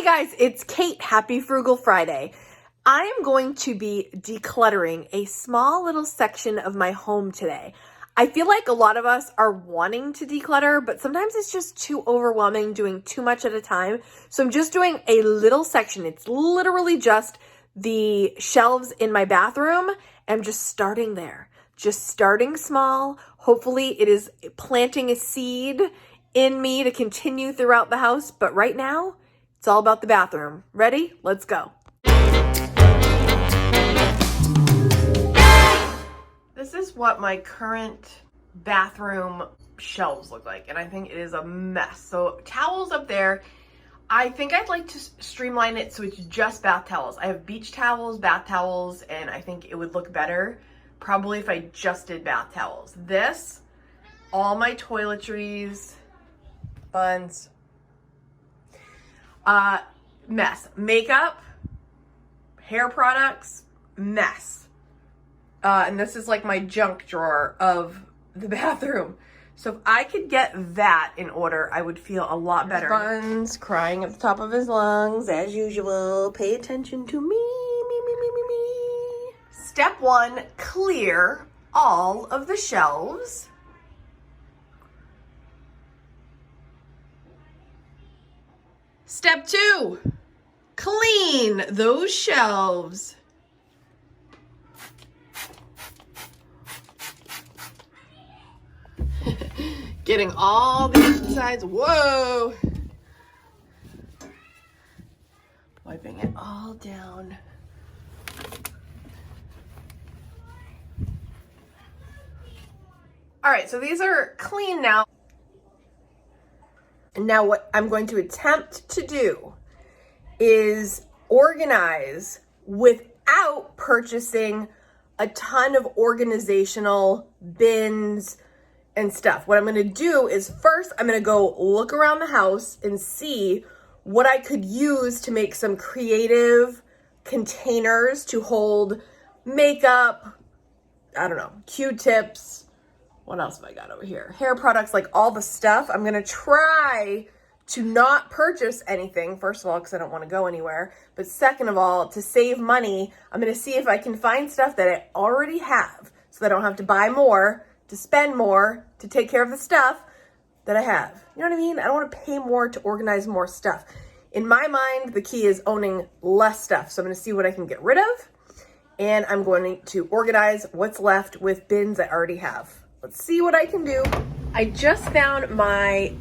guys, it's Kate. Happy Frugal Friday. I am going to be decluttering a small little section of my home today. I feel like a lot of us are wanting to declutter, but sometimes it's just too overwhelming doing too much at a time. So I'm just doing a little section. It's literally just the shelves in my bathroom. I'm just starting there, just starting small. Hopefully it is planting a seed in me to continue throughout the house. But right now, it's all about the bathroom. Ready? Let's go. This is what my current bathroom shelves look like, and I think it is a mess. So towels up there, I think I'd like to streamline it so it's just bath towels. I have beach towels, bath towels, and I think it would look better probably if I just did bath towels. This, all my toiletries, buns, mess. Makeup, hair products, mess. And this is like my junk drawer of the bathroom. So if I could get that in order, I would feel a lot better. Buns crying at the top of his lungs, as usual. Pay attention to me. Step one, clear all of the shelves. Step two, clean those shelves. Getting all the insides, whoa. Wiping it all down. All right, so these are clean now. Now what I'm going to attempt to do is organize without purchasing a ton of organizational bins and stuff. What I'm gonna do is first, I'm gonna go look around the house and see what I could use to make some creative containers to hold makeup, I don't know, Q-tips. What else have I got over here? Hair products, like all the stuff. I'm gonna try to not purchase anything, first of all, because I don't wanna go anywhere. But second of all, to save money, I'm gonna see if I can find stuff that I already have so that I don't have to buy more, to spend more, to take care of the stuff that I have. You know what I mean? I don't wanna pay more to organize more stuff. In my mind, the key is owning less stuff. So I'm gonna see what I can get rid of, and I'm going to organize what's left with bins I already have. Let's see what I can do. I just found my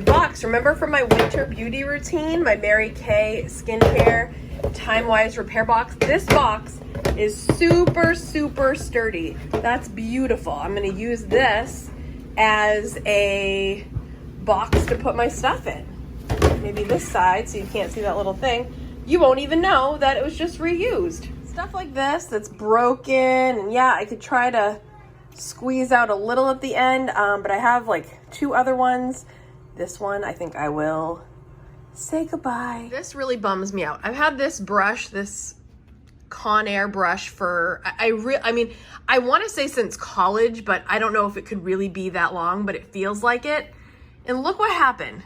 box. Remember from my winter beauty routine, my Mary Kay skincare time-wise repair box? This box is super, super sturdy. That's beautiful. I'm gonna use this as a box to put my stuff in. Maybe this side so you can't see that little thing. You won't even know that it was just reused. Stuff like this that's broken, and yeah, I could try to squeeze out a little at the end, but I have like two other ones. This one, I think I will say goodbye. This really bums me out. I've had this brush, this Conair brush for, I mean, I want to say since college, but I don't know if it could really be that long, but it feels like it. And look what happened.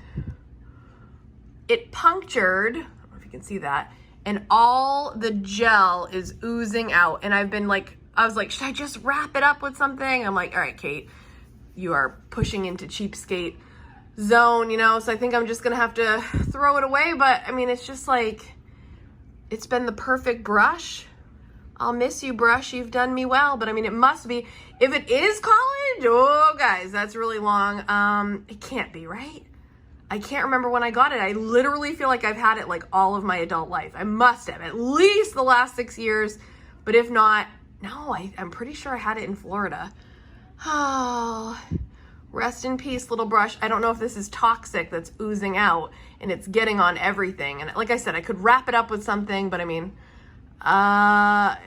It punctured, I don't know if you can see that, and all the gel is oozing out. And I've been like, I was like, should I just wrap it up with something? I'm like, all right, Kate, you are pushing into cheapskate zone, you know? So I think I'm just gonna have to throw it away. But I mean, it's just like, it's been the perfect brush. I'll miss you, brush. You've done me well. But I mean, it must be, if it is college, oh guys, that's really long. It can't be, right? I can't remember when I got it. I literally feel like I've had it like all of my adult life. I must have, at least the last 6 years. But if not, no, I'm pretty sure I had it in Florida. Oh, rest in peace, little brush. I don't know if this is toxic that's oozing out and it's getting on everything. And like I said, I could wrap it up with something, but I mean, yeah.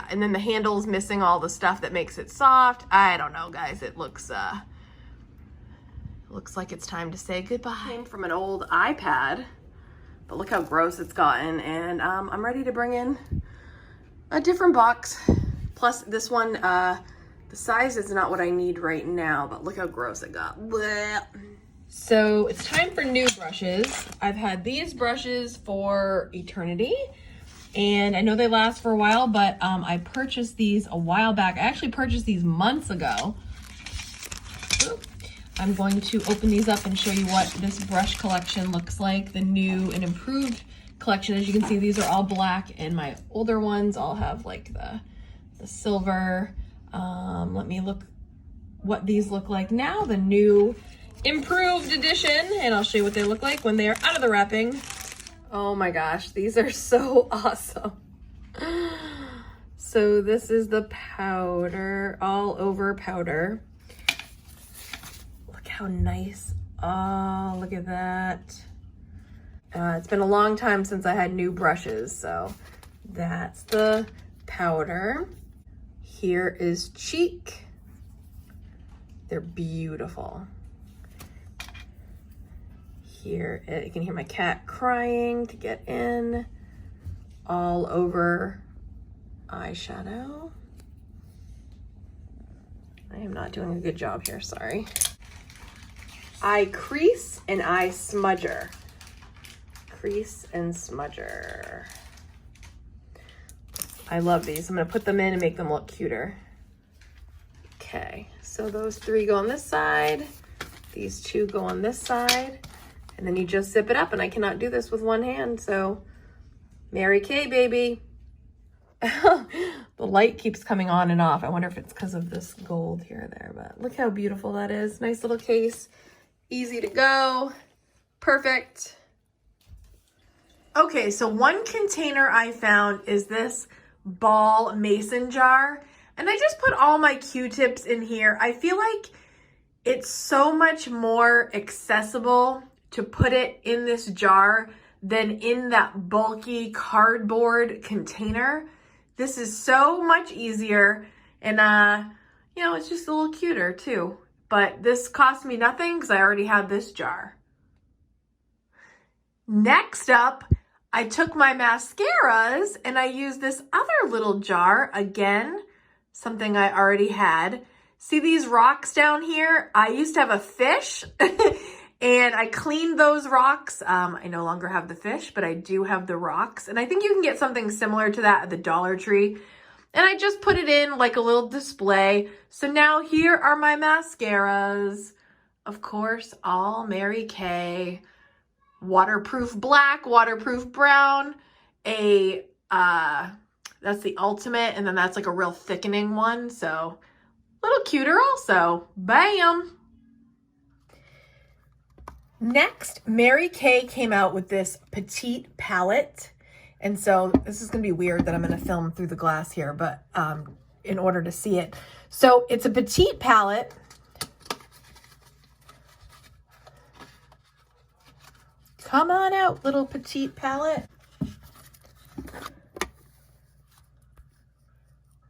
And then the handle's missing all the stuff that makes it soft. I don't know, guys. It looks like it's time to say goodbye. Came from an old iPad, but look how gross it's gotten. And I'm ready to bring in a different box. Plus this one, the size is not what I need right now, but look how gross it got. Blech. So it's time for new brushes. I've had these brushes for eternity, and I know they last for a while, but I purchased these a while back. I actually purchased these months ago. I'm going to open these up and show you what this brush collection looks like, the new and improved collection. As you can see, these are all black, and my older ones all have like the silver. Let me look what these look like now, the new improved edition, and I'll show you what they look like when they are out of the wrapping. Oh my gosh, these are so awesome. So this is the powder, all over powder. How nice. Oh, look at that. It's been a long time since I had new brushes, so that's the powder. Here is cheek. They're beautiful. Here, you can hear my cat crying to get in. All over eyeshadow. I am not doing a good job here, sorry. Eye crease and eye smudger. Crease and smudger. I love these. I'm gonna put them in and make them look cuter. Okay, so those three go on this side. These two go on this side. And then you just zip it up, and I cannot do this with one hand, so Mary Kay, baby. The light keeps coming on and off. I wonder if it's because of this gold here or there, but look how beautiful that is. Nice little case. Easy to go, perfect. Okay, so one container I found is this ball mason jar, and I just put all my Q-tips in here. I feel like it's so much more accessible to put it in this jar than in that bulky cardboard container. This is so much easier, and you know, it's just a little cuter too. But this cost me nothing because I already had this jar. Next up, I took my mascaras and I used this other little jar, again, something I already had. See these rocks down here? I used to have a fish and I cleaned those rocks. I no longer have the fish, but I do have the rocks. And I think you can get something similar to that at the Dollar Tree. And I just put it in like a little display. So now here are my mascaras. Of course, all Mary Kay. Waterproof black, waterproof brown. That's the ultimate. And then that's like a real thickening one. So a little cuter also. Bam! Next, Mary Kay came out with this petite palette. And so this is going to be weird that I'm going to film through the glass here, but in order to see it. So it's a petite palette. Come on out, little petite palette.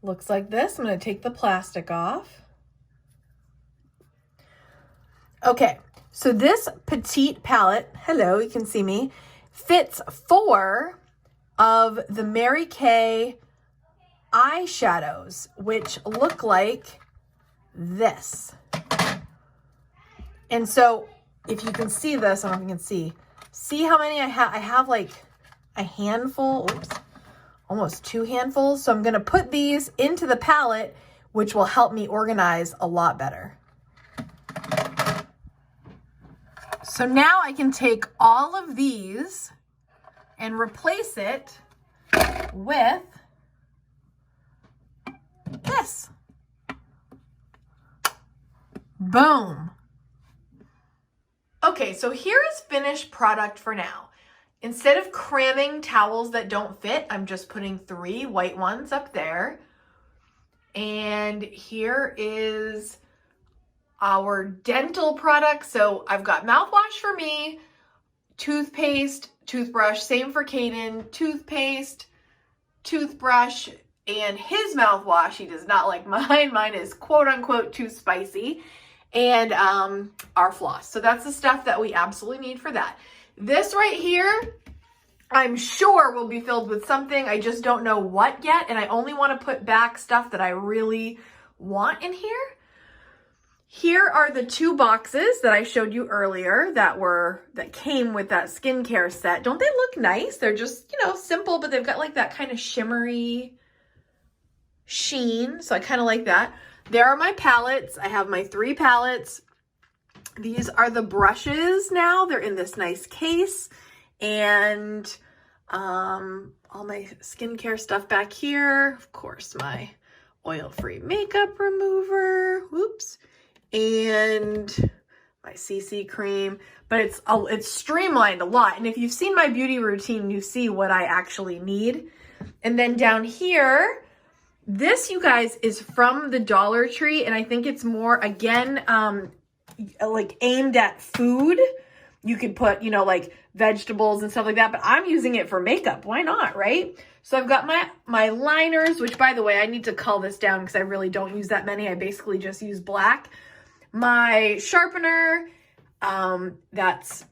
Looks like this. I'm going to take the plastic off. Okay, so this petite palette, hello, you can see me, fits 4 of the Mary Kay eyeshadows, which look like this. And so if you can see this, I don't know if you can see how many I have. I have like a handful, oops, almost 2 handfuls. So I'm gonna put these into the palette, which will help me organize a lot better. So now I can take all of these and replace it with this. Boom. Okay, so here is finished product for now. Instead of cramming towels that don't fit, I'm just putting 3 white ones up there. And here is our dental product. So I've got mouthwash for me, toothpaste, toothbrush, same for Kaden, toothpaste, toothbrush, and his mouthwash. He does not like mine. Mine is quote unquote too spicy. And our floss. So that's the stuff that we absolutely need for that. This right here, I'm sure will be filled with something. I just don't know what yet. And I only want to put back stuff that I really want in here. Here are the 2 boxes that I showed you earlier that came with that skincare set. Don't they look nice? They're just, you know, simple, but they've got like that kind of shimmery sheen. So I kind of like that. There are my palettes. I have my 3 palettes. These are the brushes now. They're in this nice case. And all my skincare stuff back here. Of course, my oil-free makeup remover. Whoops. And my CC cream. But it's streamlined a lot. And if you've seen my beauty routine, you see what I actually need. And then down here, this, you guys, is from the Dollar Tree. And I think it's more, again, like aimed at food. You could put, you know, like vegetables and stuff like that, but I'm using it for makeup. Why not, right? So I've got my liners, which, by the way, I need to cull this down because I really don't use that many. I basically just use black. My sharpener, that's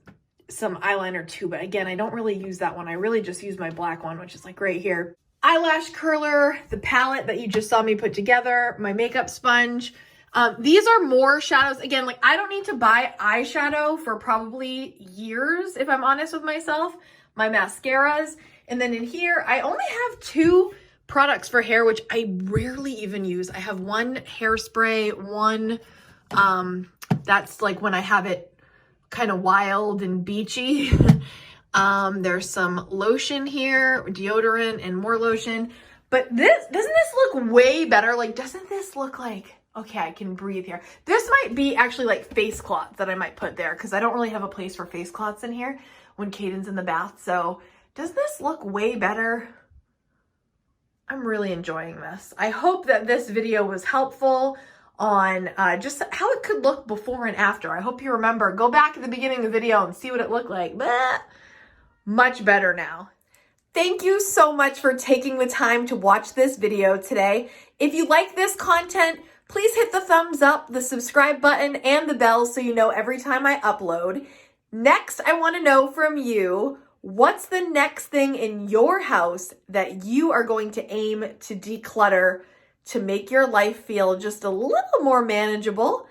some eyeliner too, but again, I don't really use that one. I really just use my black one, which is like right here. Eyelash curler, the palette that you just saw me put together, my makeup sponge. These are more shadows. Again, like I don't need to buy eyeshadow for probably years, if I'm honest with myself. My mascaras. And then in here, I only have 2 products for hair, which I rarely even use. I have one hairspray, one, that's like when I have it kind of wild and beachy. There's some lotion here, deodorant and more lotion. But doesn't this look way better? Like, doesn't this look like, okay, I can breathe here. This might be actually like face cloths that I might put there because I don't really have a place for face cloths in here when Kaden's in the bath. So doesn't this look way better? I'm really enjoying this. I hope that this video was helpful on just how it could look before and after. I hope you remember, go back at the beginning of the video and see what it looked like. Blah. Much better now. Thank you so much for taking the time to watch this video today. If you like this content, please hit the thumbs up, the subscribe button, and the bell so you know every time I upload. Next, I want to know from you, what's the next thing in your house that you are going to aim to declutter to make your life feel just a little more manageable,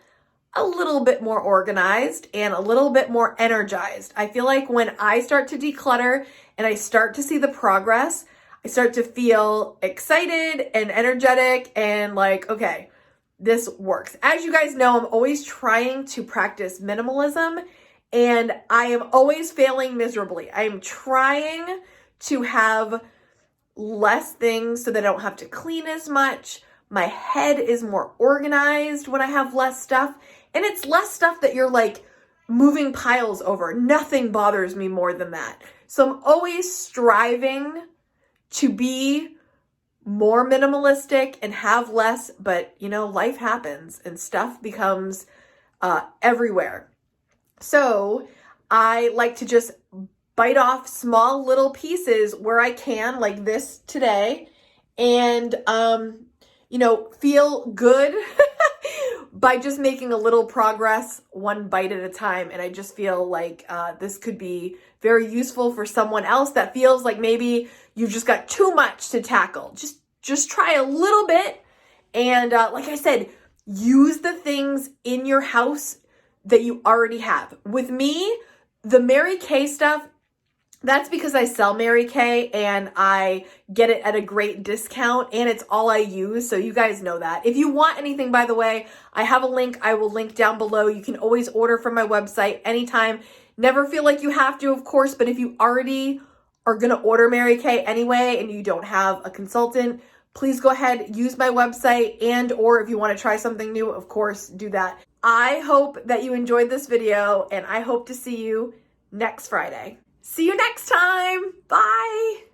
a little bit more organized, and a little bit more energized? I feel like when I start to declutter and I start to see the progress, I start to feel excited and energetic and like, okay, this works. As you guys know, I'm always trying to practice minimalism and I am always failing miserably. I am trying to have less things so that I don't have to clean as much. My head is more organized when I have less stuff. And it's less stuff that you're like moving piles over. Nothing bothers me more than that. So I'm always striving to be more minimalistic and have less, but you know, life happens and stuff becomes everywhere. So I like to just bite off small little pieces where I can, like this today, and you know, feel good by just making a little progress one bite at a time. And I just feel like this could be very useful for someone else that feels like maybe you've just got too much to tackle. Just try a little bit. And like I said, use the things in your house that you already have. With me, the Mary Kay stuff, that's because I sell Mary Kay and I get it at a great discount and it's all I use. So you guys know that. If you want anything, by the way, I have a link. I will link down below. You can always order from my website anytime. Never feel like you have to, of course, but if you already are going to order Mary Kay anyway and you don't have a consultant, please go ahead, use my website, and or if you want to try something new, of course, do that. I hope that you enjoyed this video and I hope to see you next Friday. See you next time. Bye.